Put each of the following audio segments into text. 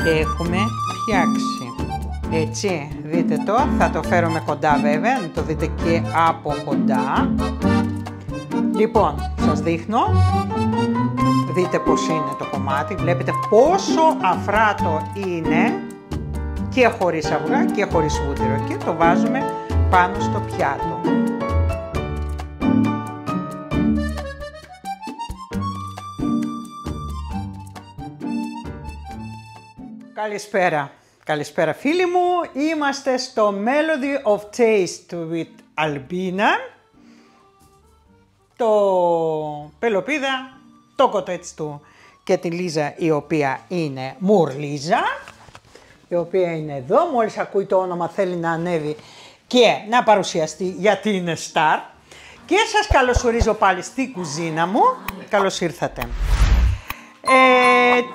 έχουμε φτιάξει. Έτσι, δείτε το, θα το φέρω με κοντά βέβαια, να το δείτε και από κοντά. Λοιπόν, σας δείχνω, δείτε πως είναι το κομμάτι, βλέπετε πόσο αφράτο είναι και χωρίς αυγά και χωρίς βούτυρο και το βάζουμε πάνω στο πιάτο. Καλησπέρα. Καλησπέρα φίλοι μου, είμαστε στο Melody of Taste with Albina, το Πελοπίδα, το κοτέτσι του και τη Λίζα η οποία είναι Μουρλίζα, η οποία είναι εδώ, μόλις ακούει το όνομα θέλει να ανέβει και να παρουσιαστεί γιατί είναι star. Και σας καλωσορίζω πάλι στη κουζίνα μου, καλώς ήρθατε.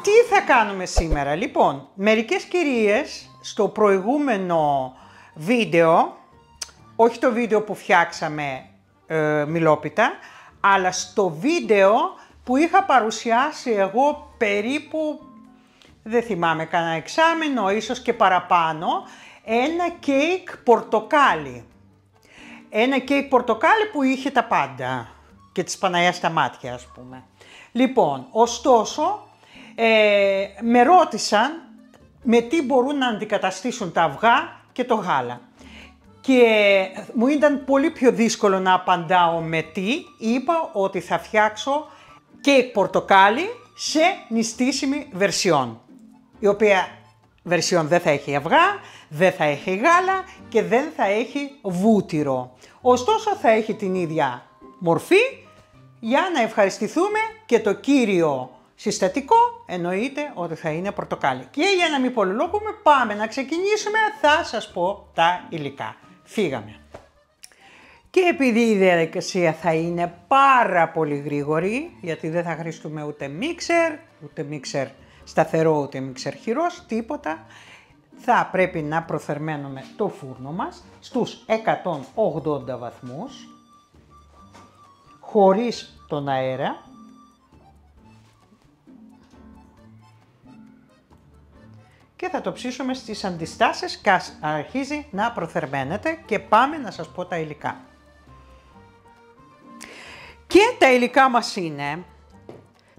Τι θα κάνουμε σήμερα, λοιπόν, μερικές κυρίες στο προηγούμενο βίντεο, όχι το βίντεο που φτιάξαμε μιλόπιτα, αλλά στο βίντεο που είχα παρουσιάσει εγώ περίπου, δεν θυμάμαι, κανένα εξάμηνο, ίσως και παραπάνω, ένα κέικ πορτοκάλι. Ένα κέικ πορτοκάλι που είχε τα πάντα και της Παναγιάς στα μάτια, ας πούμε. Λοιπόν, ωστόσο, με ρώτησαν με τι μπορούν να αντικαταστήσουν τα αυγά και το γάλα. Και μου ήταν πολύ πιο δύσκολο να απαντάω με τι. Είπα ότι θα φτιάξω κέικ πορτοκάλι σε νηστίσιμη βερσιόν. Η οποία βερσιόν δεν θα έχει αυγά, δεν θα έχει γάλα και δεν θα έχει βούτυρο. Ωστόσο θα έχει την ίδια μορφή, για να ευχαριστηθούμε και το κύριο συστατικό εννοείται ότι θα είναι πορτοκάλι. Και για να μην πολυλογούμε πάμε να ξεκινήσουμε, θα σας πω τα υλικά. Φύγαμε. Και επειδή η διαδικασία θα είναι πάρα πολύ γρήγορη, γιατί δεν θα χρειαστούμε ούτε μίξερ σταθερό, ούτε μίξερ χειρός, τίποτα, θα πρέπει να προθερμαίνουμε το φούρνο μας στους 180 βαθμούς, χωρίς τον αέρα, και θα το ψήσουμε στις αντιστάσεις και αρχίζει να προθερμαίνεται και πάμε να σας πω τα υλικά. Και τα υλικά μας είναι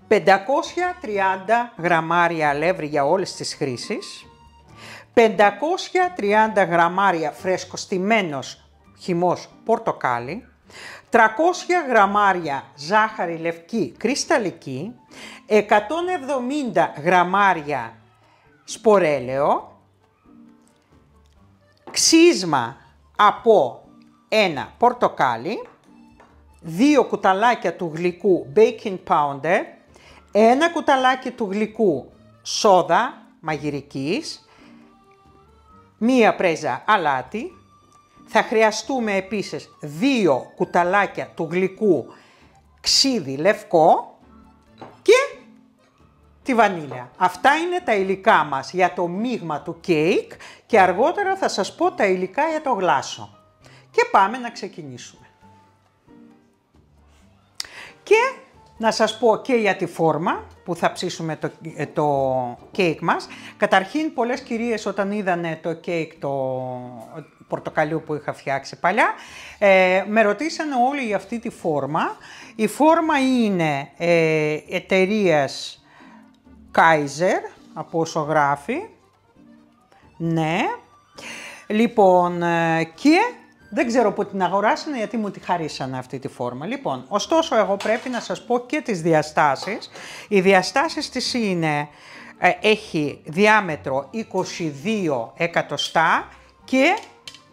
530 γραμμάρια αλεύρι για όλες τις χρήσεις, 530 γραμμάρια φρεσκοστημένος χυμός πορτοκάλι, 300 γραμμάρια ζάχαρη λευκή κρυσταλλική, 170 γραμμάρια σπορέλαιο, ξύσμα από ένα πορτοκάλι, 2 κουταλάκια του γλυκού baking powder, 1 κουταλάκι του γλυκού σόδα μαγειρικής, 1 πρέζα αλάτι. Θα χρειαστούμε επίσης 2 κουταλάκια του γλυκού ξύδι λευκό και τη βανίλια. Αυτά είναι τα υλικά μας για το μείγμα του κέικ και αργότερα θα σας πω τα υλικά για το γλάσο. Και πάμε να ξεκινήσουμε. Και να σας πω και για τη φόρμα που θα ψήσουμε το κέικ μας. Καταρχήν πολλές κυρίες όταν είδανε το κέικ το πορτοκαλιού που είχα φτιάξει παλιά, με ρωτήσανε όλοι για αυτή τη φόρμα. Η φόρμα είναι εταιρείας Kaiser, από όσο γράφει. Ναι. Λοιπόν, και δεν ξέρω που την αγοράσανε γιατί μου τη χαρίσανε αυτή τη φόρμα. Λοιπόν, ωστόσο εγώ πρέπει να σας πω και τις διαστάσεις. Οι διαστάσεις της είναι, έχει διάμετρο 22 εκατοστά και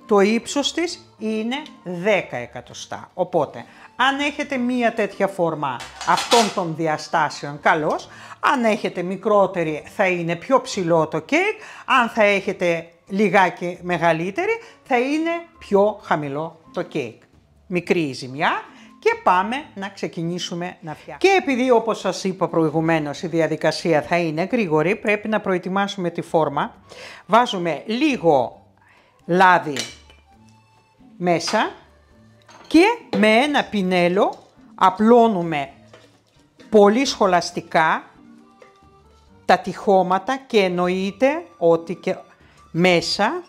το ύψος της είναι 10 εκατοστά. Οπότε, αν έχετε μία τέτοια φόρμα αυτών των διαστάσεων, καλώς. Αν έχετε μικρότερη θα είναι πιο ψηλό το κέικ. Αν θα έχετε λιγάκι μεγαλύτερη θα είναι πιο χαμηλό το κέικ. Μικρή η ζημιά και πάμε να ξεκινήσουμε να φτιάξουμε. Και επειδή όπως σας είπα προηγουμένως η διαδικασία θα είναι γρήγορη, πρέπει να προετοιμάσουμε τη φόρμα. Βάζουμε λίγο λάδι μέσα και με ένα πινέλο απλώνουμε πολύ σχολαστικά τα τυχώματα και εννοείται ότι και μέσα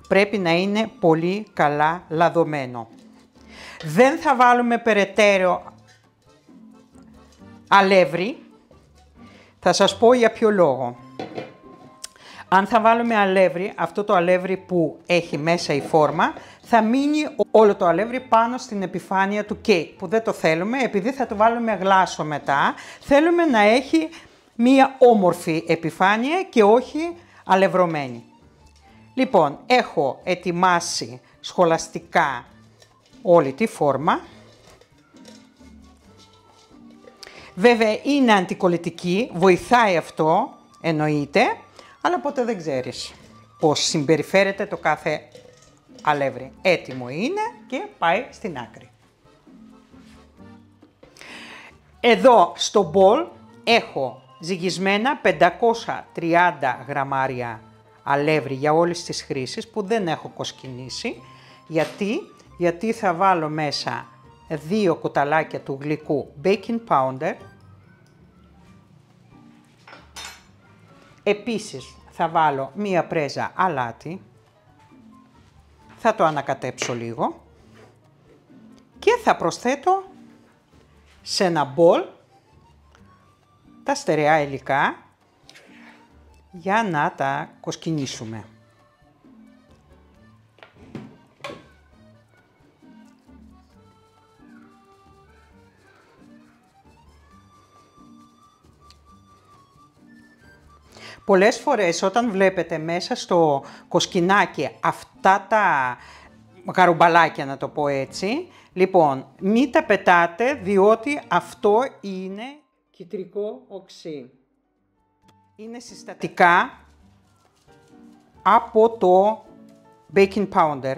πρέπει να είναι πολύ καλά λαδωμένο. Δεν θα βάλουμε περαιτέρω αλεύρι. Θα σας πω για ποιο λόγο. Αν θα βάλουμε αλεύρι, αυτό το αλεύρι που έχει μέσα η φόρμα, θα μείνει όλο το αλεύρι πάνω στην επιφάνεια του κέικ, που δεν το θέλουμε, επειδή θα το βάλουμε γλάσο μετά. Θέλουμε να έχει μία όμορφη επιφάνεια και όχι αλευρωμένη. Λοιπόν, έχω ετοιμάσει σχολαστικά όλη τη φόρμα. Βέβαια είναι αντικολλητική, βοηθάει αυτό, εννοείται, αλλά ποτέ δεν ξέρεις πώς συμπεριφέρεται το κάθε αλεύρι. Έτοιμο είναι και πάει στην άκρη. Εδώ στο μπολ έχω ζυγισμένα 530 γραμμάρια αλεύρι για όλες τις χρήσεις που δεν έχω κοσκινήσει. Γιατί θα βάλω μέσα 2 κουταλάκια του γλυκού baking powder. Επίσης θα βάλω μία πρέζα αλάτι. Θα το ανακατέψω λίγο. Και θα προσθέτω σε ένα μπολ τα στερεά υλικά για να τα κοσκινήσουμε. Πολλές φορές όταν βλέπετε μέσα στο κοσκινάκι αυτά τα γαρουμπαλάκια, να το πω έτσι, λοιπόν, μην τα πετάτε διότι αυτό είναι κιτρικό οξύ. Είναι συστατικά από το baking powder.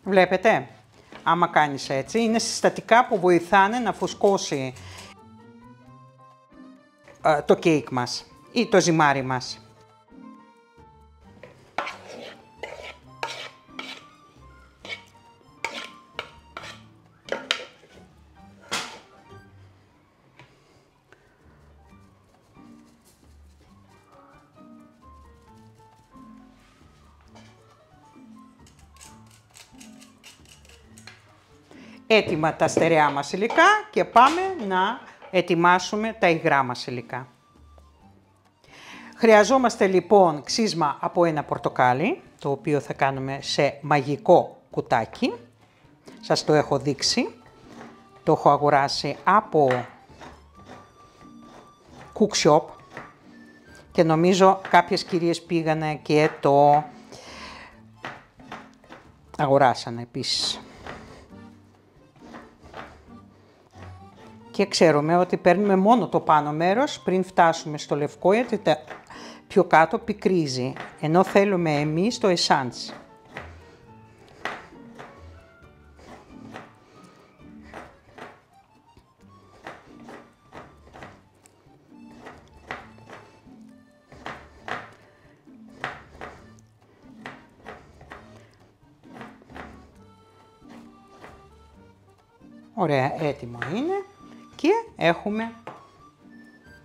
Βλέπετε, άμα κάνεις έτσι, είναι συστατικά που βοηθάνε να φουσκώσει το κέικ μας ή το ζυμάρι μας. Έτοιμα τα στερεά μας υλικά και πάμε να ετοιμάσουμε τα υγρά μας υλικά. Χρειαζόμαστε λοιπόν ξύσμα από ένα πορτοκάλι, το οποίο θα κάνουμε σε μαγικό κουτάκι. Σας το έχω δείξει. Το έχω αγοράσει από Cook Shop και νομίζω κάποιες κυρίες πήγανε και το αγοράσανε επίσης. Και ξέρουμε ότι παίρνουμε μόνο το πάνω μέρος πριν φτάσουμε στο λευκό, γιατί πιο κάτω πικρίζει, ενώ θέλουμε εμείς το essence. Ωραία, έτοιμο είναι. Και έχουμε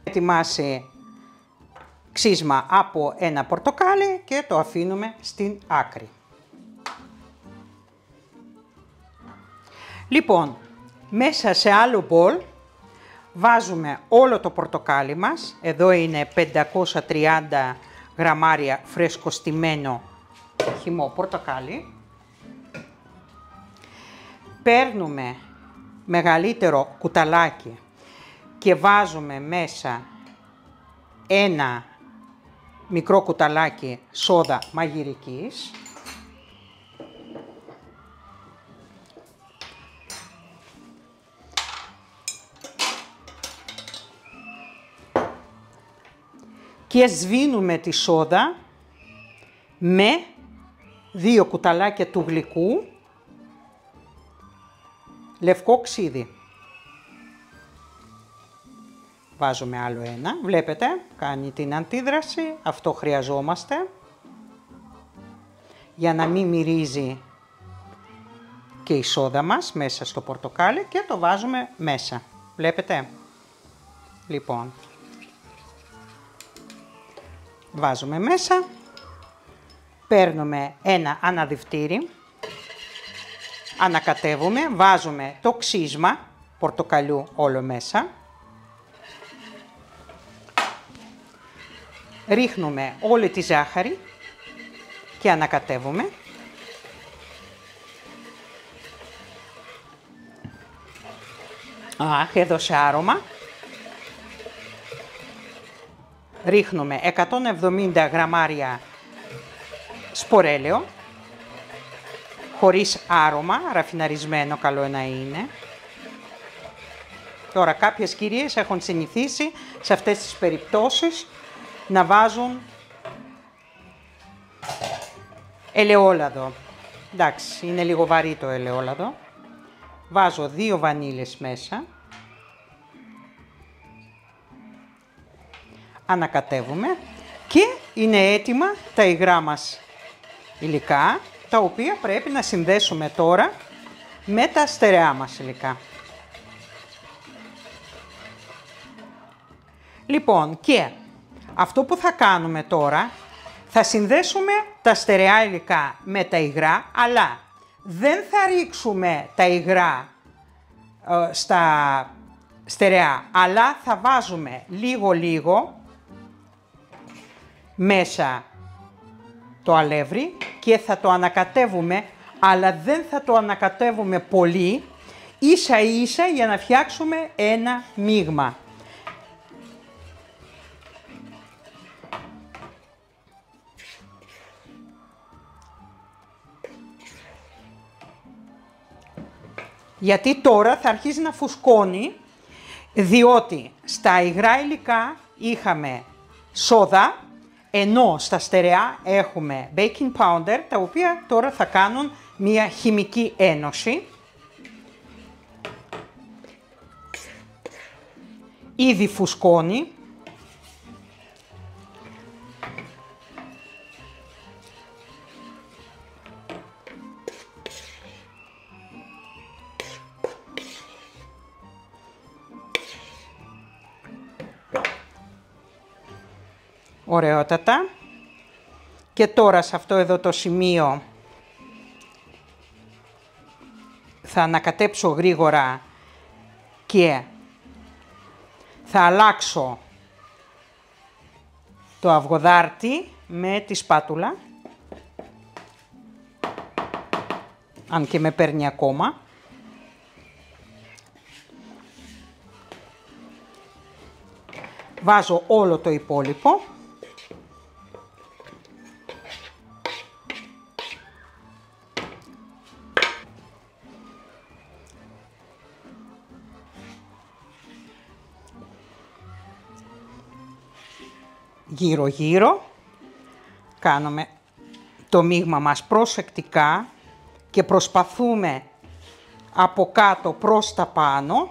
ετοιμάσει ξύσμα από ένα πορτοκάλι και το αφήνουμε στην άκρη. Λοιπόν, μέσα σε άλλο μπολ βάζουμε όλο το πορτοκάλι μας. Εδώ είναι 530 γραμμάρια φρεσκοστημένο χυμό πορτοκάλι. Παίρνουμε μεγαλύτερο κουταλάκι και βάζουμε μέσα ένα μικρό κουταλάκι σόδα μαγειρικής. Και σβήνουμε τη σόδα με 2 κουταλάκια του γλυκού λευκό ξύδι. Βάζουμε άλλο ένα, βλέπετε, κάνει την αντίδραση, αυτό χρειαζόμαστε για να μην μυρίζει και η σόδα μας μέσα στο πορτοκάλι και το βάζουμε μέσα, βλέπετε. Λοιπόν, βάζουμε μέσα, παίρνουμε ένα αναδυφτήρι, ανακατεύουμε, βάζουμε το ξύσμα πορτοκαλιού όλο μέσα, ρίχνουμε όλη τη ζάχαρη και ανακατεύουμε. Έδωσε άρωμα. Ρίχνουμε 170 γραμμάρια σπορέλαιο, χωρίς άρωμα, ραφιναρισμένο καλό να είναι. Τώρα κάποιες κυρίες έχουν συνηθίσει σε αυτές τις περιπτώσεις να βάζουν ελαιόλαδο. Εντάξει, είναι λίγο βαρύ το ελαιόλαδο. Βάζω 2 βανίλες μέσα. Ανακατεύουμε και είναι έτοιμα τα υγρά μας υλικά, τα οποία πρέπει να συνδέσουμε τώρα με τα στερεά μας υλικά. Λοιπόν, και αυτό που θα κάνουμε τώρα, θα συνδέσουμε τα στερεά υλικά με τα υγρά, αλλά δεν θα ρίξουμε τα υγρά στα στερεά, αλλά θα βάζουμε λίγο μέσα το αλεύρι και θα το ανακατεύουμε, αλλά δεν θα το ανακατεύουμε πολύ, ίσα ίσα για να φτιάξουμε ένα μείγμα. Γιατί τώρα θα αρχίσει να φουσκώνει, διότι στα υγρά υλικά είχαμε σόδα, ενώ στα στερεά έχουμε baking powder, τα οποία τώρα θα κάνουν μια χημική ένωση. Ήδη φουσκώνει. Ωραιότατα. Και τώρα σε αυτό εδώ το σημείο θα ανακατέψω γρήγορα και θα αλλάξω το αυγοδάρτη με τη σπάτουλα, αν και με παίρνει ακόμα. Βάζω όλο το υπόλοιπο. Γύρω-γύρω, κάνουμε το μείγμα μας προσεκτικά και προσπαθούμε από κάτω προς τα πάνω.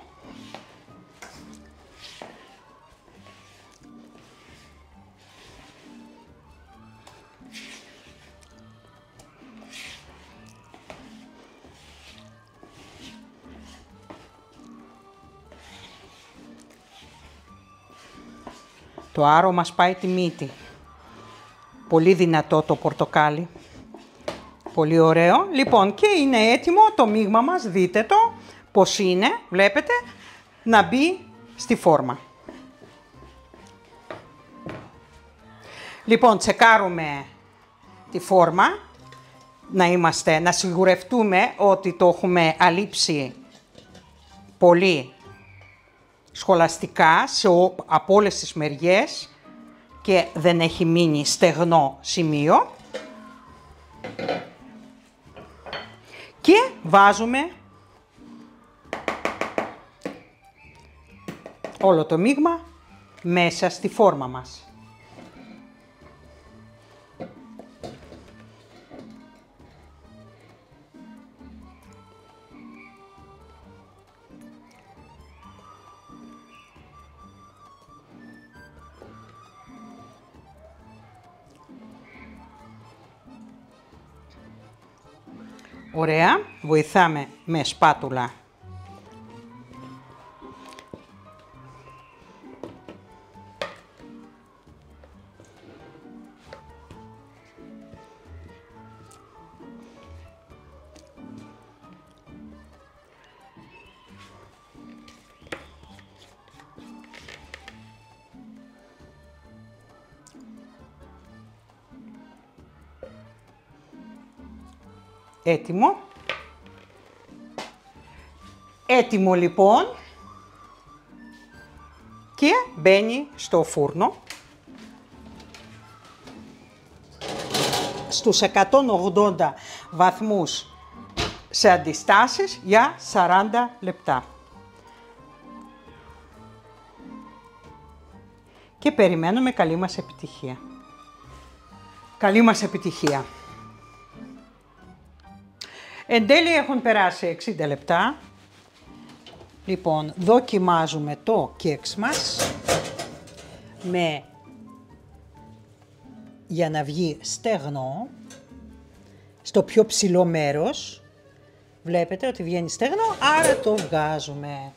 Το άρωμα σπάει τη μύτη. Πολύ δυνατό το πορτοκάλι. Πολύ ωραίο. Λοιπόν, και είναι έτοιμο το μείγμα μας. Δείτε το πώς είναι, βλέπετε, να μπει στη φόρμα. Λοιπόν, τσεκάρουμε τη φόρμα. Να σιγουρευτούμε ότι το έχουμε αλείψει πολύ σχολαστικά από όλες τις μεριές και δεν έχει μείνει στεγνό σημείο. Και βάζουμε όλο το μείγμα μέσα στη φόρμα μας. Ωραία, βοηθάμε με σπάτουλα. Έτοιμο. Έτοιμο λοιπόν και μπαίνει στο φούρνο στους 180 βαθμούς σε αντιστάσεις για 40 λεπτά. Και περιμένουμε καλή μας επιτυχία. Καλή μας επιτυχία. Εν τέλει έχουν περάσει 60 λεπτά. Λοιπόν, δοκιμάζουμε το κέξ μας για να βγει στεγνό, στο πιο ψηλό μέρος. Βλέπετε ότι βγαίνει στεγνό, άρα το βγάζουμε.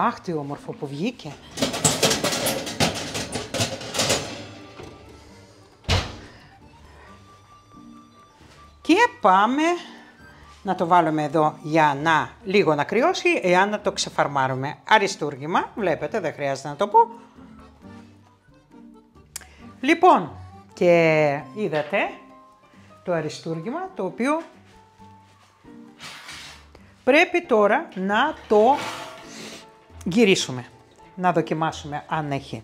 Αχ, τι όμορφο που βγήκε. Και πάμε να το βάλουμε εδώ για λίγο να κρυώσει, εάν να το ξεφαρμάρουμε. Αριστούργημα, βλέπετε, δεν χρειάζεται να το πω. Λοιπόν, και είδατε το αριστούργημα, το οποίο πρέπει τώρα να το γυρίσουμε, να δοκιμάσουμε αν έχει.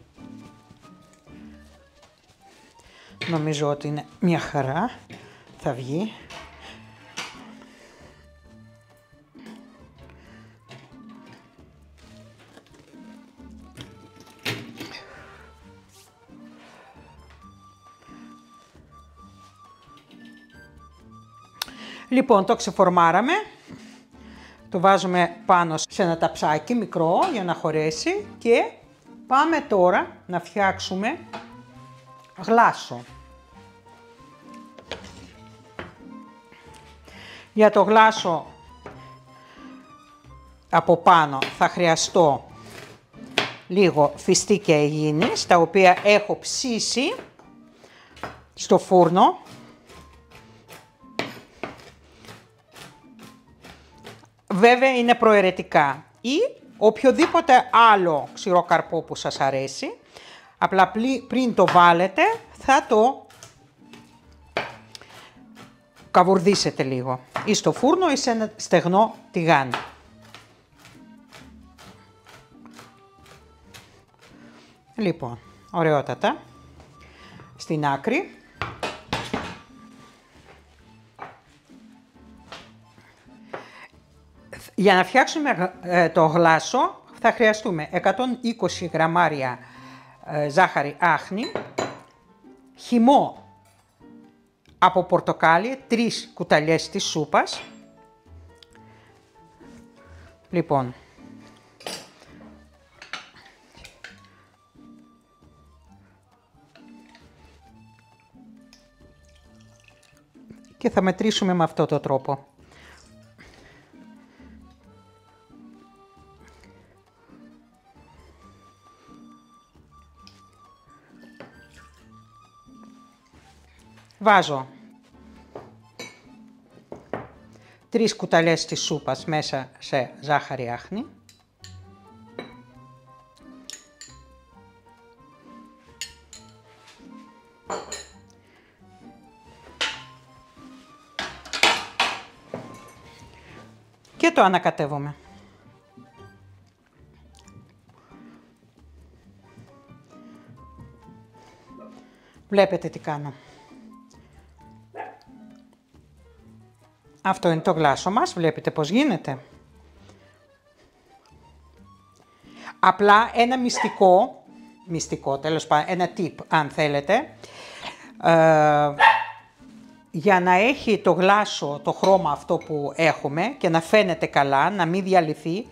Νομίζω ότι είναι μια χαρά, θα βγει. Λοιπόν, το ξεφορμάραμε, το βάζουμε πάνω σε ένα ταψάκι μικρό για να χωρέσει και πάμε τώρα να φτιάξουμε γλάσο. Για το γλάσο από πάνω θα χρειαστώ λίγο φιστίκια αιγίνης, τα οποία έχω ψήσει στο φούρνο. Βέβαια είναι προαιρετικά ή οποιοδήποτε άλλο ξηρό καρπό που σας αρέσει. Απλά πριν το βάλετε θα το καβουρδίσετε λίγο ή στο φούρνο ή σε ένα στεγνό τηγάνι. Λοιπόν, ωραιότατα. Στην άκρη. Για να φτιάξουμε το γλάσο θα χρειαστούμε 120 γραμμάρια ζάχαρη άχνη, χυμό από πορτοκάλι, 3 κουταλιές της σούπας. Λοιπόν, και θα μετρήσουμε με αυτό το τρόπο. Βάζω 3 κουταλιές της σούπας μέσα σε ζάχαρη άχνη. Και το ανακατεύουμε. Βλέπετε τι κάνω. Αυτό είναι το γλάσο μας, βλέπετε πώς γίνεται. Απλά ένα μυστικό τέλος πάντων, ένα tip αν θέλετε, για να έχει το γλάσο το χρώμα αυτό που έχουμε και να φαίνεται καλά, να μην διαλυθεί,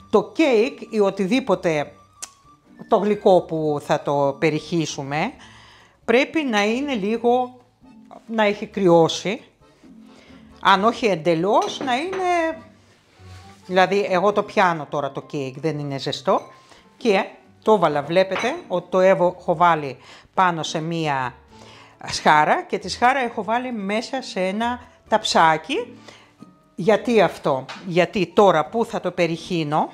το κέικ ή οτιδήποτε το γλυκό που θα το περιχύσουμε, πρέπει να είναι λίγο, να έχει κρυώσει. Αν όχι εντελώς, να είναι, δηλαδή εγώ το πιάνω τώρα το κέικ, δεν είναι ζεστό. Και το έβαλα, βλέπετε ότι το έχω βάλει πάνω σε μία σχάρα και τη σχάρα έχω βάλει μέσα σε ένα ταψάκι. Γιατί αυτό? Γιατί τώρα που θα το περιχύνω,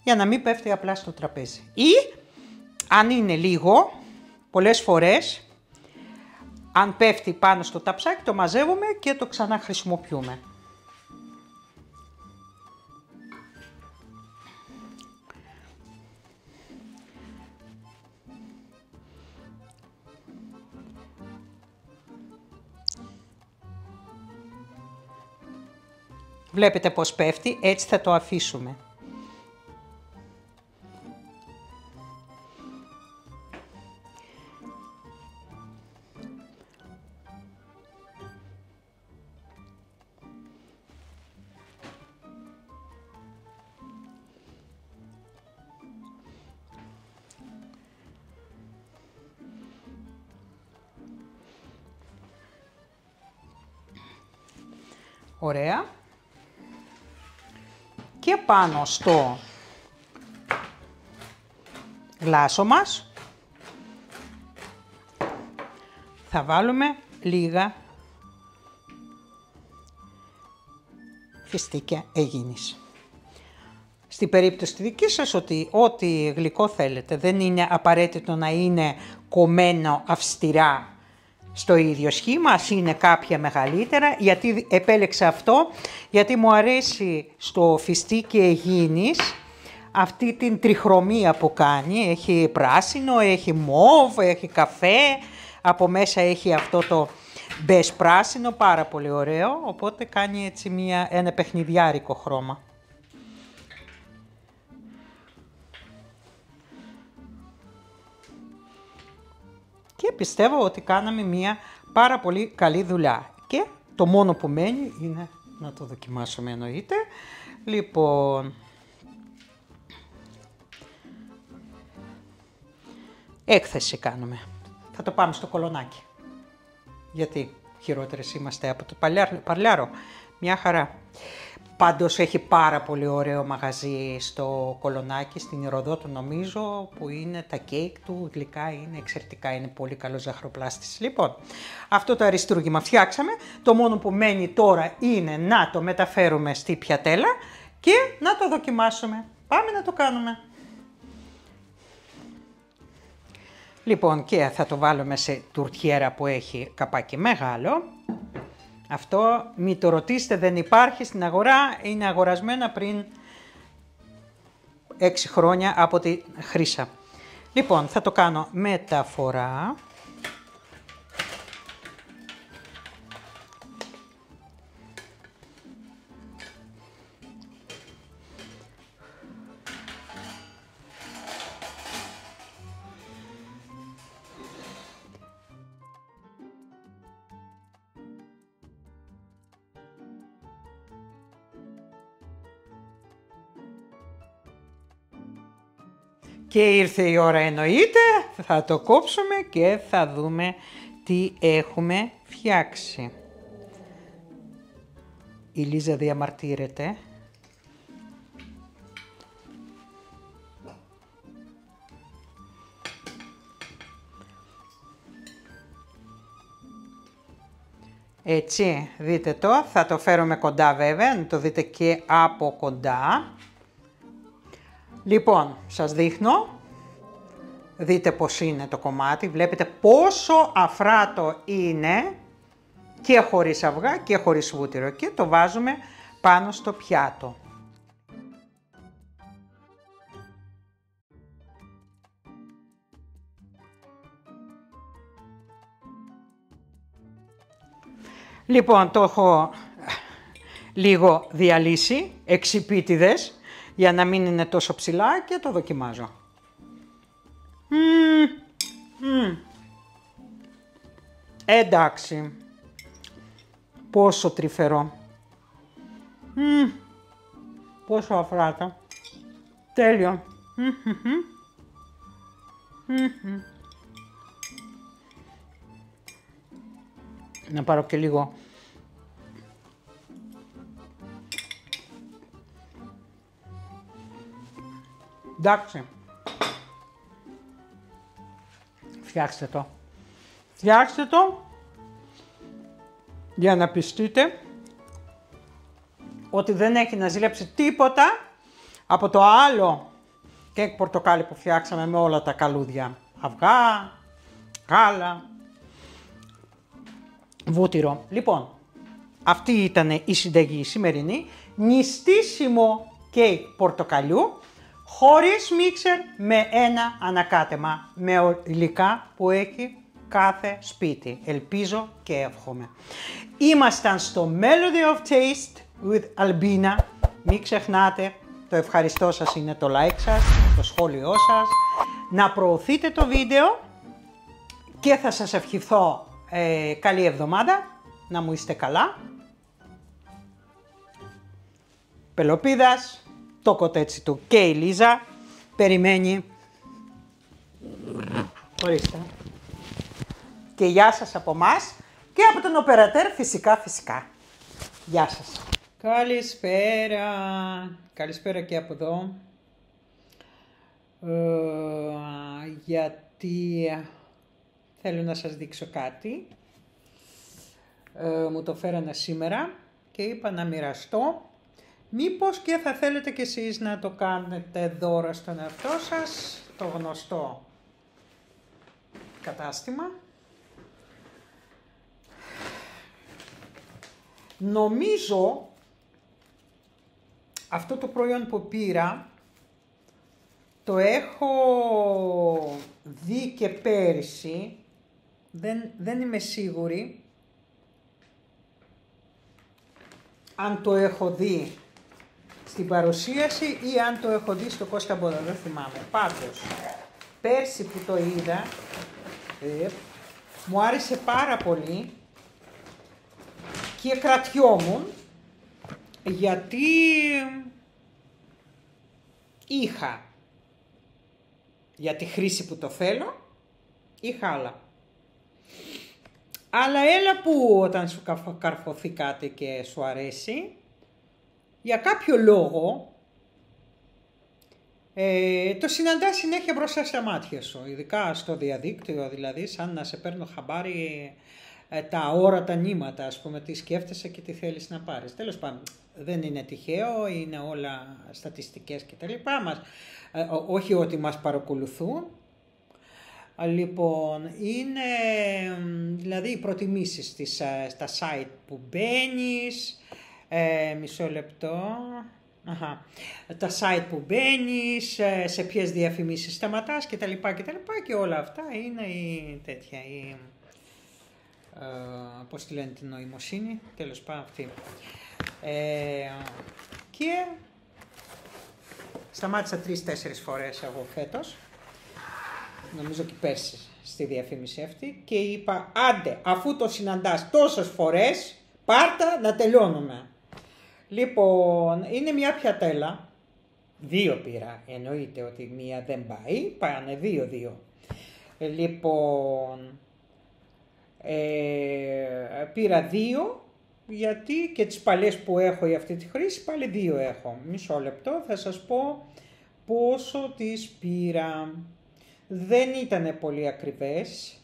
για να μην πέφτει απλά στο τραπέζι. Ή, αν είναι λίγο, πολλές φορές, αν πέφτει πάνω στο ταψάκι, το μαζεύουμε και το ξανά χρησιμοποιούμε. Βλέπετε πως πέφτει, έτσι θα το αφήσουμε. Ωραία. Και πάνω στο γλάσο μας θα βάλουμε λίγα φιστίκια αιγίνης. Στην περίπτωση τη δική σας, ό,τι γλυκό θέλετε, δεν είναι απαραίτητο να είναι κομμένο αυστηρά στο ίδιο σχήμα, ας είναι κάποια μεγαλύτερα, γιατί επέλεξα αυτό, γιατί μου αρέσει στο φιστίκι αιγίνης αυτή την τριχρωμία που κάνει, έχει πράσινο, έχει μόβ, έχει καφέ, από μέσα έχει αυτό το μπες πράσινο, πάρα πολύ ωραίο, οπότε κάνει έτσι ένα παιχνιδιάρικο χρώμα. Και πιστεύω ότι κάναμε μια πάρα πολύ καλή δουλειά. Και το μόνο που μένει είναι να το δοκιμάσουμε, εννοείται. Λοιπόν, έκθεση κάνουμε. Θα το πάμε στο κολονάκι. Γιατί χειρότερες είμαστε από το Παρλιάρο. Μια χαρά. Πάντως έχει πάρα πολύ ωραίο μαγαζί στο Κολονάκι, στην Ηροδότου νομίζω, που είναι τα κέικ του, γλυκά είναι εξαιρετικά, είναι πολύ καλός ζαχαροπλάστης. Λοιπόν, αυτό το αριστούργημα φτιάξαμε, το μόνο που μένει τώρα είναι να το μεταφέρουμε στη πιατέλα και να το δοκιμάσουμε. Πάμε να το κάνουμε. Λοιπόν, και θα το βάλουμε σε τουρτιέρα που έχει καπάκι μεγάλο. Αυτό μην το ρωτήσετε, δεν υπάρχει στην αγορά, είναι αγορασμένα πριν 6 χρόνια από τη Χρύσα. Λοιπόν, θα το κάνω μεταφορά. Και ήρθε η ώρα, εννοείται, θα το κόψουμε και θα δούμε τι έχουμε φτιάξει. Η Λίζα διαμαρτύρεται. Έτσι, δείτε το, θα το φέρουμε κοντά βέβαια, να το δείτε και από κοντά. Λοιπόν, σας δείχνω, δείτε πώς είναι το κομμάτι, βλέπετε πόσο αφράτο είναι και χωρίς αυγά και χωρίς βούτυρο και το βάζουμε πάνω στο πιάτο. Λοιπόν, το έχω λίγο διαλύσει, εξυπίτιδες, για να μην είναι τόσο ψηλά και το δοκιμάζω. Εντάξει. Πόσο τρυφερό. Πόσο αφράτο. Τέλειο. Να πάρω και λίγο εντάξει. Φτιάξτε το. Φτιάξτε το για να πιστείτε ότι δεν έχει να ζηλέψει τίποτα από το άλλο κέικ πορτοκάλι που φτιάξαμε με όλα τα καλούδια. Αυγά, γάλα, βούτυρο. Λοιπόν, αυτή ήταν η συνταγή σημερινή. Νηστίσιμο κέικ πορτοκαλιού χωρίς μίξερ με ένα ανακάτεμα με υλικά που έχει κάθε σπίτι. Ελπίζω και εύχομαι. Ήμασταν στο Melody of Taste with Albina. Μην ξεχνάτε, το ευχαριστώ σας είναι το like σας, το σχόλιο σας. Να προωθείτε το βίντεο και θα σας ευχηθώ καλή εβδομάδα. Να μου είστε καλά. Πελοπίδας, το κοτέτσι του και η Λίζα περιμένει. Ορίστε. Και γεια σας από μας και από τον οπερατέρ φυσικά. Γεια σας. Καλησπέρα. Καλησπέρα και από εδώ. Γιατί θέλω να σας δείξω κάτι. Μου το φέρανε σήμερα και είπα να μοιραστώ. Μήπως και θα θέλετε κι εσείς να το κάνετε δώρο στον εαυτό σας, το γνωστό κατάστημα. Νομίζω αυτό το προϊόν που πήρα το έχω δει και πέρυσι, δεν είμαι σίγουρη αν το έχω δει στην παρουσίαση ή αν το έχω δει στο Κώστα Μπόδα, δεν θυμάμαι. Πάντως, πέρσι που το είδα, μου άρεσε πάρα πολύ και κρατιόμουν γιατί είχα για τη χρήση που το θέλω, είχα άλλα. Αλλά έλα που όταν σου καρφωθεί κάτι και σου αρέσει, για κάποιο λόγο το συναντάς συνέχεια μπροστά στα μάτια σου, ειδικά στο διαδίκτυο, δηλαδή σαν να σε παίρνω χαμπάρι τα όρατα νήματα, ας πούμε, τι σκέφτεσαι και τι θέλεις να πάρεις. Τέλος πάντων, δεν είναι τυχαίο, είναι όλα στατιστικές και τα λοιπά μας, όχι ότι μας παρακολουθούν. Λοιπόν, είναι δηλαδή οι προτιμήσεις στα site που μπαίνεις, μισό λεπτό, τα site που μπαίνεις, σε ποιες διαφημίσεις σταματάς και τα λοιπά και όλα αυτά είναι η τέτοια, πώς τη λένε την νοημοσύνη, τέλος πάντων αυτή. Και σταμάτησα 3-4 φορές εγώ φέτος, νομίζω και πέρσι στη διαφήμιση αυτή και είπα άντε αφού το συναντάς τόσες φορές πάρτα να τελειώνουμε. Λοιπόν, είναι μια πιατέλα, 2 πήρα, εννοείται ότι μία δεν πάει, πάνε 2. Λοιπόν, πήρα 2 γιατί και τις παλιές που έχω για αυτή τη χρήση πάλι 2 έχω. Μισό λεπτό θα σας πω πόσο τις πήρα. Δεν ήταν πολύ ακριβές.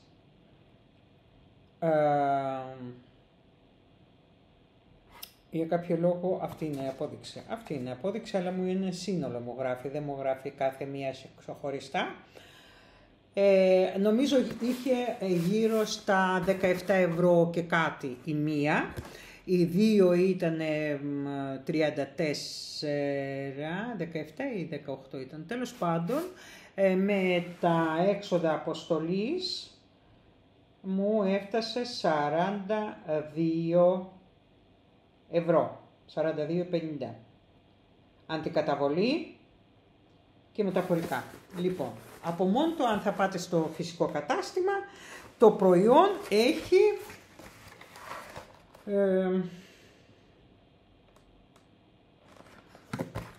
Για κάποιο λόγο αυτή είναι η απόδειξη. Αυτή είναι η απόδειξη, αλλά μου είναι σύνολο μου γράφει, δεν μου γράφει κάθε μία ξεχωριστά. Νομίζω είχε γύρω στα 17 ευρώ και κάτι η μία. Οι 2 ήταν 34, 17 ή 18 ήταν. Τέλος πάντων, με τα έξοδα αποστολής μου έφτασε 42 ευρώ, 42,50. Αντικαταβολή και μεταφορικά. Λοιπόν, από μόνο το αν θα πάτε στο φυσικό κατάστημα, το προϊόν έχει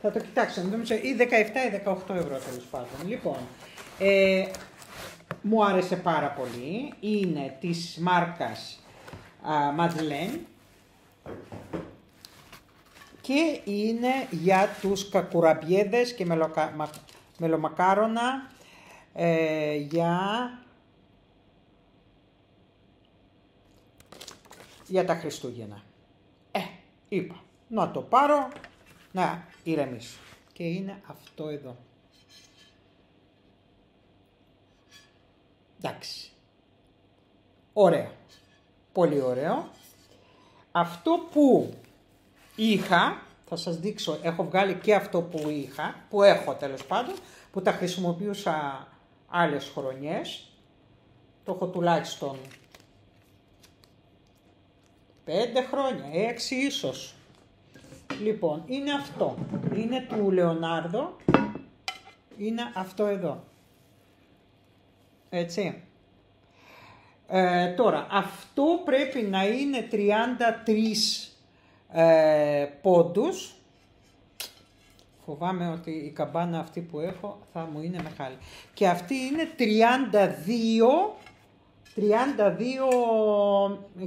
θα το κοιτάξω, νομίζω ή 17 ή 18 ευρώ τέλος πάντων. Λοιπόν, μου άρεσε πάρα πολύ. Είναι της μάρκας Madeleine και είναι για τους κακουραμπιέδες και μελομακάρονα για τα Χριστούγεννα. Είπα, να το πάρω, να ηρεμήσω. Και είναι αυτό εδώ. Εντάξει. Ωραίο. Πολύ ωραίο. Αυτό που είχα, θα σας δείξω, έχω βγάλει και αυτό που είχα, που έχω τέλος πάντων, που τα χρησιμοποιούσα άλλες χρονιές. Το έχω τουλάχιστον 5 χρόνια, 6 ίσως. Λοιπόν, είναι αυτό. Είναι του Λεωνάρδο. Είναι αυτό εδώ. Έτσι. Τώρα, αυτό πρέπει να είναι 33 πόντους. Φοβάμαι ότι η καμπάνα αυτή που έχω θα μου είναι μεγάλη. Και αυτή είναι 32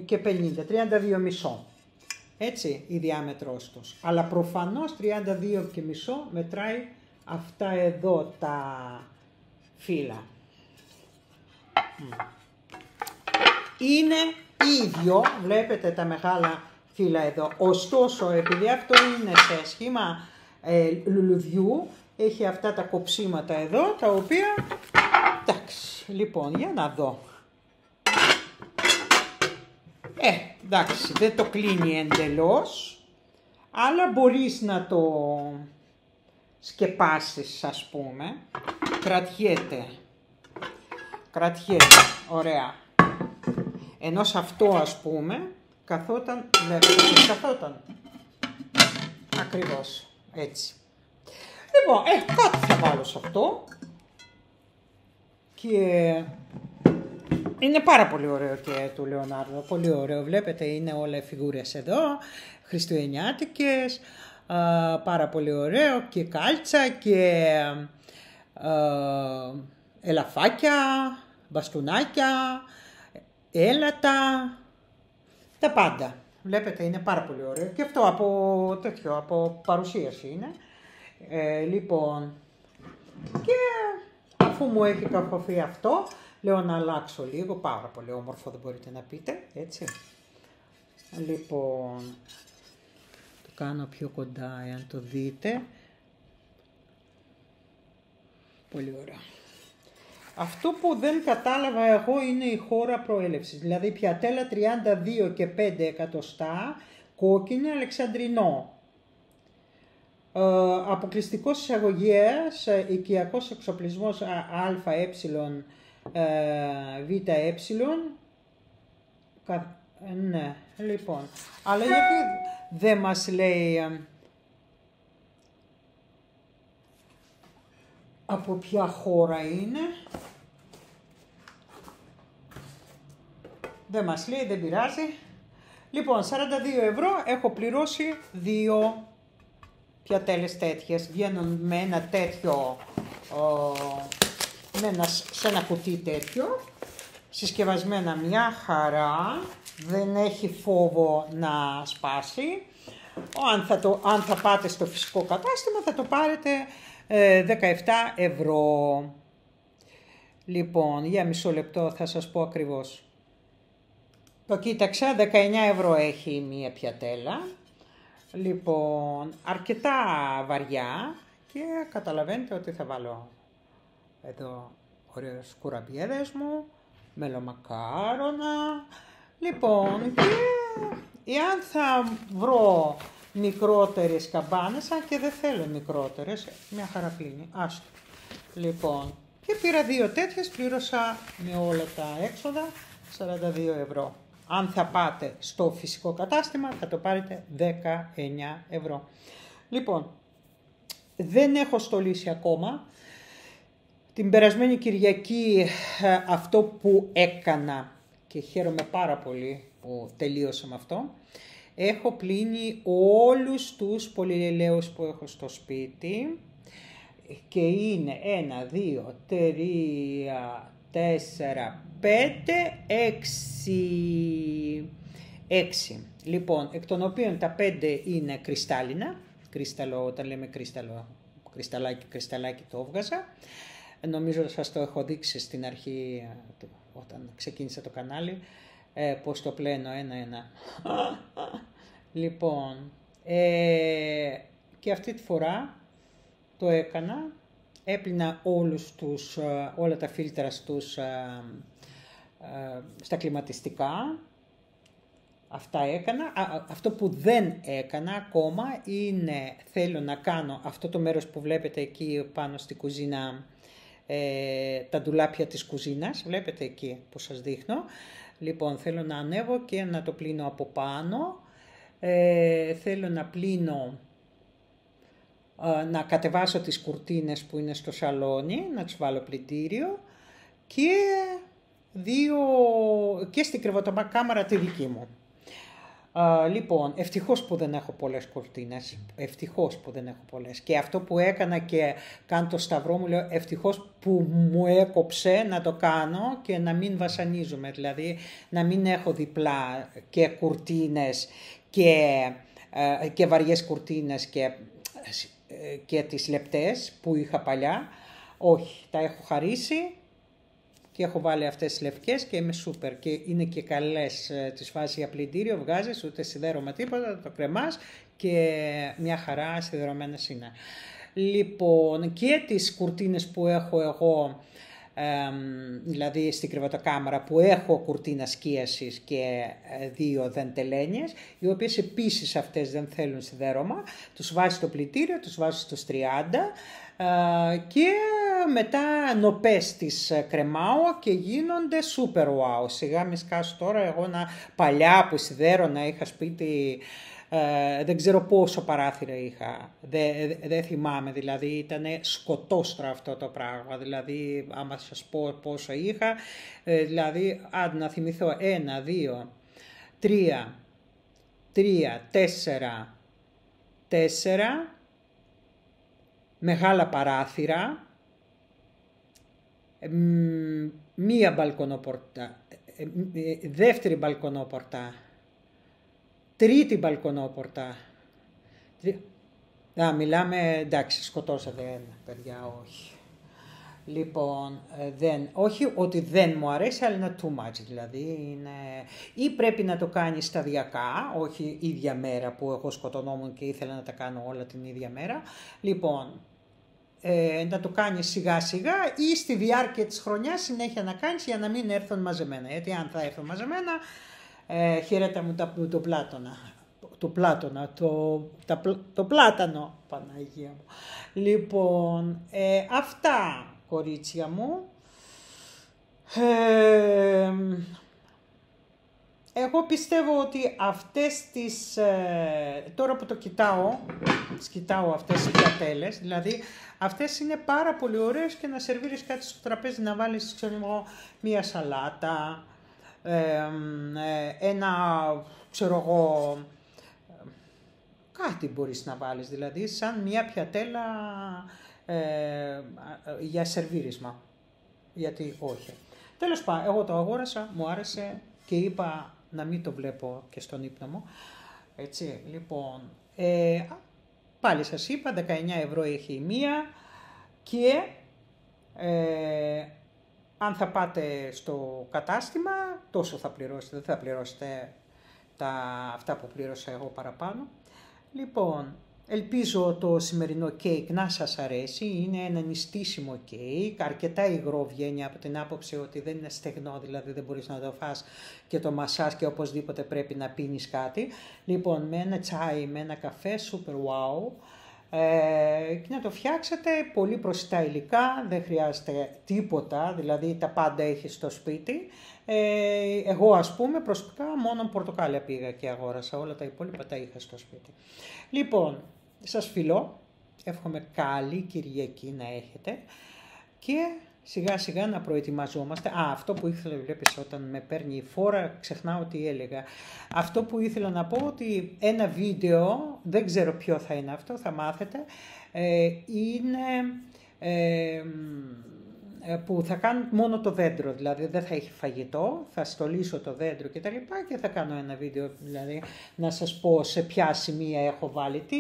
και 50, 32 μισό. Έτσι η διάμετρος τους. Αλλά προφανώς 32 και μισό μετράει αυτά εδώ τα φύλλα. Είναι ίδιο, βλέπετε τα μεγάλα φύλλα εδώ. Ωστόσο, επειδή αυτό είναι σε σχήμα λουλουδιού, έχει αυτά τα κοψίματα εδώ, τα οποία, εντάξει, λοιπόν, για να δω. Εντάξει, δεν το κλείνει εντελώς, αλλά μπορείς να το σκεπάσεις, ας πούμε. Κρατιέται, ωραία. Ενώ σε αυτό, ας πούμε, καθόταν, βλέπετε, καθόταν. Ακριβώς, έτσι. Λοιπόν, κάτι θα βάλω σε αυτό. Και είναι πάρα πολύ ωραίο και του Λεωνάρδο, πολύ ωραίο. Βλέπετε, είναι όλα οι φιγούρες εδώ, χριστουγεννιάτικες, πάρα πολύ ωραίο και κάλτσα και ελαφάκια, μπαστούνάκια, έλατα, τα πάντα. Βλέπετε, είναι πάρα πολύ ωραίο και αυτό από παρουσίαση είναι. Λοιπόν, και αφού μου έχει καρφωθεί αυτό, λέω να αλλάξω λίγο, πάρα πολύ όμορφο, δεν μπορείτε να πείτε, έτσι. Λοιπόν, το κάνω πιο κοντά, εάν το δείτε. Πολύ ωραία. Αυτό που δεν κατάλαβα εγώ είναι η χώρα προέλευσης, δηλαδή πιατέλα 32 και 5 εκατοστά, κόκκινη αλεξανδρινό. Αποκλειστικός εισαγωγέας, οικιακός εξοπλισμός ΑΕ, ΒΕ, ναι, λοιπόν, αλλά γιατί δεν μας λέει από ποια χώρα είναι, δεν μας λέει, δεν πειράζει. Λοιπόν, 42 ευρώ έχω πληρώσει 2 πιατέλες τέτοιες, βγαίνουν με ένα τέτοιο, σε ένα κουτί τέτοιο, συσκευασμένα μια χαρά, δεν έχει φόβο να σπάσει. Αν θα πάτε στο φυσικό κατάστημα θα το πάρετε 17 ευρώ. Λοιπόν, για μισό λεπτό θα σας πω ακριβώς. Το κοίταξα, 19 ευρώ έχει μία πιατέλα. Λοιπόν, αρκετά βαριά και καταλαβαίνετε ότι θα βάλω εδώ ωραίες κουραμπιέδες μου, μελομακάρονα. Λοιπόν, και εάν θα βρω μικρότερες καμπάνες, αν και δεν θέλω μικρότερες, μια χαρά κλείνει, άστο. Λοιπόν, και πήρα 2 τέτοιες, πλήρωσα με όλα τα έξοδα 42 ευρώ. Αν θα πάτε στο φυσικό κατάστημα θα το πάρετε 19 ευρώ. Λοιπόν, δεν έχω στολίσει ακόμα. Την περασμένη Κυριακή αυτό που έκανα και χαίρομαι πάρα πολύ που τελείωσα με αυτό. Έχω πλύνει όλους τους πολυελαίους που έχω στο σπίτι και είναι 1, 2, 3, 4, 5, 6. Λοιπόν, εκ των οποίων τα 5 είναι κρυστάλλινα. Κρύσταλλο, όταν λέμε κρύσταλλο, κρυσταλλάκι το έβγαζα. Νομίζω σας το έχω δείξει στην αρχή, όταν ξεκίνησα το κανάλι, πώς το πλένω ένα-ένα. Λοιπόν, και αυτή τη φορά το έκανα, έπλυνα όλα τα φίλτρα στα κλιματιστικά. Αυτά έκανα. Αυτό που δεν έκανα ακόμα είναι, θέλω να κάνω αυτό το μέρος που βλέπετε εκεί πάνω στη κουζίνα, τα ντουλάπια της κουζίνας, βλέπετε εκεί που σας δείχνω. Λοιπόν, θέλω να ανέβω και να το πλύνω από πάνω. Θέλω να πλύνω, να κατεβάσω τις κουρτίνες που είναι στο σαλόνι, να τις βάλω πλυντήριο και στην κρεβατοκάμαρα τη δική μου. Λοιπόν, ευτυχώς που δεν έχω πολλές κουρτίνες, ευτυχώς που δεν έχω πολλές. Και αυτό που έκανα και κάνω το σταυρό μου, λέω ευτυχώς που μου έκοψε να το κάνω και να μην βασανίζομαι, δηλαδή να μην έχω διπλά και κουρτίνες και βαριές κουρτίνες και τις λεπτές που είχα παλιά. Όχι, τα έχω χαρίσει. Και έχω βάλει αυτές τις λευκές και είμαι σούπερ και είναι και καλές, τις βάζεις για πλυντήριο, βγάζεις ούτε σιδέρωμα τίποτα, το κρεμάς και μια χαρά σιδερωμένες είναι. Λοιπόν, και τις κουρτίνες που έχω εγώ, δηλαδή στην κρεβατοκάμαρα που έχω κουρτίνα σκίασης και 2 δεντελένιες, οι οποίες επίσης αυτές δεν θέλουν σιδέρωμα, τους βάζεις στο πλυντήριο, τους βάζεις στους 30 και μετά νοπές τις κρεμάω και γίνονται super wow. Σιγά μη σκάσω τώρα, εγώ παλιά που σιδέρωνα είχα σπίτι, δεν ξέρω πόσο παράθυρα είχα, δεν θυμάμαι, δηλαδή ήταν σκοτόστρα αυτό το πράγμα, δηλαδή άμα σας πω πόσο είχα, δηλαδή να θυμηθώ 1, 2, 3, 4, μεγάλα παράθυρα, μία μπαλκονόπορτα, δεύτερη μπαλκονόπορτα, τρίτη μπαλκονόπορτα. Μιλάμε, εντάξει, σκοτώσατε ένα, παιδιά, όχι. Λοιπόν, όχι ότι δεν μου αρέσει, αλλά είναι too much, δηλαδή είναι, ή πρέπει να το κάνεις σταδιακά, όχι ίδια μέρα που εγώ σκοτωνόμουν και ήθελα να τα κάνω όλα την ίδια μέρα. Λοιπόν, να το κάνεις σιγά σιγά ή στη διάρκεια της χρονιάς συνέχεια να κάνεις για να μην έρθουν μαζεμένα, γιατί αν θα έρθουν μαζεμένα, χαίρετα μου το πλάτανο, Παναγία μου. Λοιπόν, αυτά, κορίτσια μου. Εγώ πιστεύω ότι αυτές τις, τώρα που το κοιτάω αυτές τις πιατέλες, δηλαδή αυτές είναι πάρα πολύ ωραίες και να σερβίρεις κάτι στο τραπέζι, να βάλεις, μία σαλάτα, κάτι μπορείς να βάλεις, δηλαδή σαν μία πιατέλα για σερβίρισμα, γιατί όχι. Τέλος πάντων, εγώ το αγόρασα, μου άρεσε και είπα να μην το βλέπω και στον ύπνο μου, έτσι, λοιπόν, πάλι σας είπα, 19 ευρώ έχει η μία και αν θα πάτε στο κατάστημα, τόσο θα πληρώσετε, δεν θα πληρώσετε αυτά που πλήρωσα εγώ παραπάνω. Λοιπόν, ελπίζω το σημερινό κέικ να σας αρέσει, είναι ένα νηστίσιμο κέικ, αρκετά υγρό βγαίνει από την άποψη ότι δεν είναι στεγνό, δηλαδή δεν μπορείς να το φας και το μασάς και οπωσδήποτε πρέπει να πίνεις κάτι. Λοιπόν, με ένα τσάι, με ένα καφέ, super wow. Και να το φτιάξετε, πολύ προσιτά υλικά, δεν χρειάζεται τίποτα, δηλαδή τα πάντα έχει στο σπίτι. Εγώ ας πούμε προσωπικά μόνο πορτοκάλια πήγα και αγόρασα, όλα τα υπόλοιπα τα είχα στο σπίτι. Λοιπόν, σας φιλώ, εύχομαι καλή Κυριακή να έχετε και σιγά σιγά να προετοιμαζόμαστε. Αυτό που ήθελα, βλέπεις, όταν με παίρνει η φόρα, ξεχνάω τι έλεγα. Αυτό που ήθελα να πω, ότι ένα βίντεο, δεν ξέρω ποιο θα είναι αυτό, θα μάθετε, είναι που θα κάνουν μόνο το δέντρο, δηλαδή δεν θα έχει φαγητό, θα στολίσω το δέντρο και τα λοιπά και θα κάνω ένα βίντεο, δηλαδή να σας πω σε ποια σημεία έχω βάλει τι.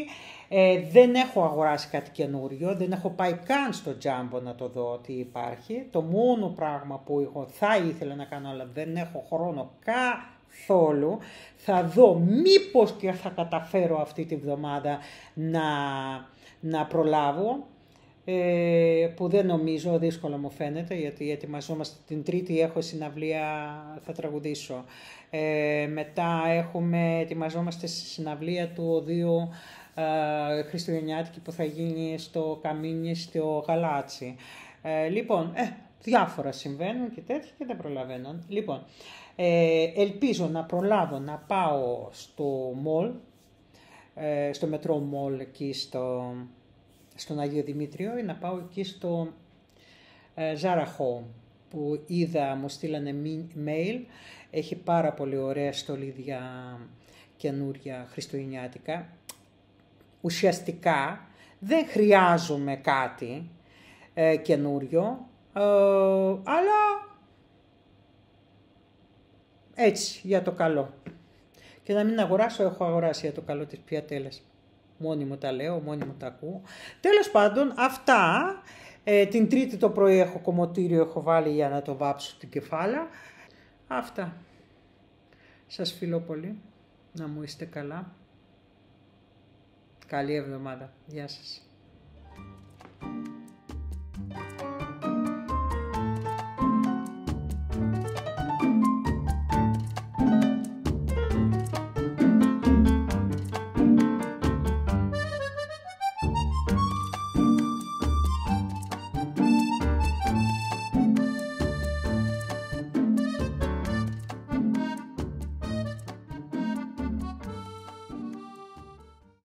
Δεν έχω αγοράσει κάτι καινούριο, δεν έχω πάει καν στο Jumbo να το δω τι υπάρχει. Το μόνο πράγμα που εγώ θα ήθελα να κάνω, αλλά δεν έχω χρόνο καθόλου, θα δω μήπως και θα καταφέρω αυτή τη βδομάδα να προλάβω. Που δεν νομίζω, δύσκολο μου φαίνεται, γιατί ετοιμαζόμαστε την Τρίτη, έχω συναυλία, θα τραγουδήσω. Μετά ετοιμαζόμαστε στη συναυλία του Οδείου Χριστουγεννιάτικη που θα γίνει στο Καμίνι, στο Γαλάτσι. Λοιπόν, διάφορα συμβαίνουν και τέτοια και δεν προλαβαίνω. Λοιπόν, ελπίζω να προλάβω να πάω στο μολ, στο μετρό μολ εκεί στον Άγιο Δημήτριο, ή να πάω εκεί στο Zara Home που είδα, μου στείλανε mail, έχει πάρα πολύ ωραία στολίδια καινούρια χριστουγεννιάτικα. Ουσιαστικά δεν χρειάζομαι κάτι καινούριο, αλλά έτσι για το καλό. Και να μην αγοράσω, έχω αγοράσει για το καλό της πιατέλας. Μόνοι μου τα λέω, μόνοι μου τα ακούω. Τέλος πάντων, αυτά. Την Τρίτη το πρωί έχω κομμωτήριο, έχω βάλει για να το βάψω την κεφάλα. Αυτά. Σας φιλώ πολύ. Να μου είστε καλά. Καλή εβδομάδα. Γεια σας.